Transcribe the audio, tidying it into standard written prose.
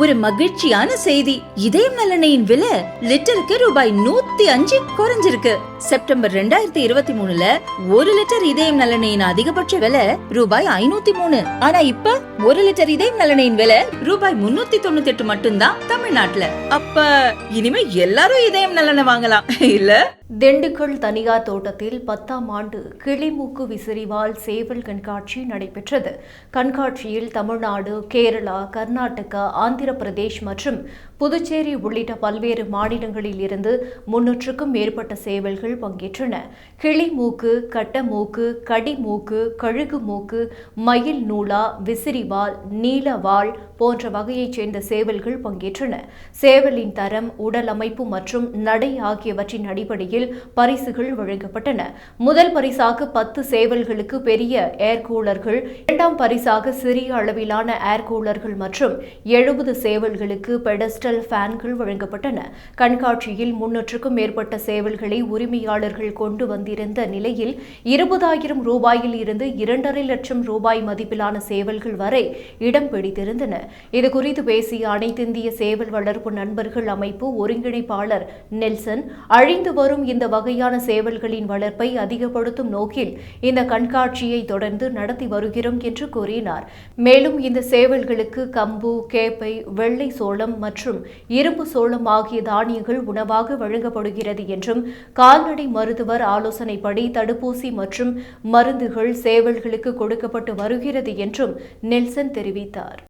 ஒரு மகிழ்ச்சியான செய்தி. இதயம் நலனையின் விலை லிட்டருக்கு ரூபாய் 105 குறைஞ்சிருக்கு. செப்டம்பர் 2023ல 1 லிட்டர் இதயம் நலனையின் அதிகபட்ச விலை ரூபாய் 503. ஆனா இப்ப 1 லிட்டர் இதயம் நலனையின் விலை ரூபாய் 398 மட்டும்தான் தமிழ்நாட்டுல. அப்ப இனிமே எல்லாரும் இதயம் நலனை வாங்கலாம் இல்ல? திண்டுக்கல் தனியார் தோட்டத்தில் 10ஆம் ஆண்டு கிளிமூக்கு விசிறிவால் சேவல் கண்காட்சி நடைபெற்றது. கண்காட்சியில் தமிழ்நாடு, கேரளா, கர்நாடகா, ஆந்திர பிரதேஷ் மற்றும் புதுச்சேரி உள்ளிட்ட பல்வேறு மாநிலங்களில் இருந்து 300க்கும் மேற்பட்ட சேவல்கள் பங்கேற்றன. கிளிமூக்கு, கட்டமூக்கு, கடிமூக்கு, கழுகு மூக்கு, மயில் நூலா, விசிறிவால், நீலவால் போன்ற வகையைச் சேர்ந்த சேவல்கள் பங்கேற்றன. சேவலின் தரம், உடல் அமைப்பு மற்றும் நடை ஆகியவற்றின் அடிப்படையில் பரிசுகள் வழங்கப்பட்டன. முதல் பரிசாக 10 சேவல்களுக்கு பெரிய ஏர் கூலர்கள், இரண்டாம் பரிசாக சிறிய அளவிலான ஏர் கூலர்கள் மற்றும் 70 சேவல்களுக்கு பெடஸ்டல் ஃபேன்கள் வழங்கப்பட்டன. கண்காட்சியில் 300க்கும் மேற்பட்ட சேவல்களை உரிமையாளர்கள் கொண்டு வந்திருந்த நிலையில் 20,000 ரூபாயில் இருந்து 2,5 லட்சம் ரூபாய் மதிப்பிலான சேவல்கள் வரை இடம் பிடித்திருந்தன. இதுகுறித்து பேசிய அனைத்திந்திய சேவல் வளர்ப்பு நண்பர்கள் அமைப்பு ஒருங்கிணைப்பாளர் நெல்சன், அழிந்து வரும் இந்த வகையான சேவல்களின் வளர்ப்பை அதிகப்படுத்தும் நோக்கில் இந்த கண்காட்சியை தொடர்ந்து நடத்தி வருகிறோம் என்று கூறினார். மேலும் இந்த சேவல்களுக்கு கம்பு, கேப்பை, வெள்ளை சோளம் மற்றும் இரும்பு சோளம் ஆகிய தானியங்கள் உணவாக வழங்கப்படுகிறது என்றும், கால்நடை மருத்துவர் ஆலோசனைப்படி தடுப்பூசி மற்றும் மருந்துகள் சேவல்களுக்கு கொடுக்கப்பட்டு வருகிறது என்றும் நெல்சன் தெரிவித்தார்.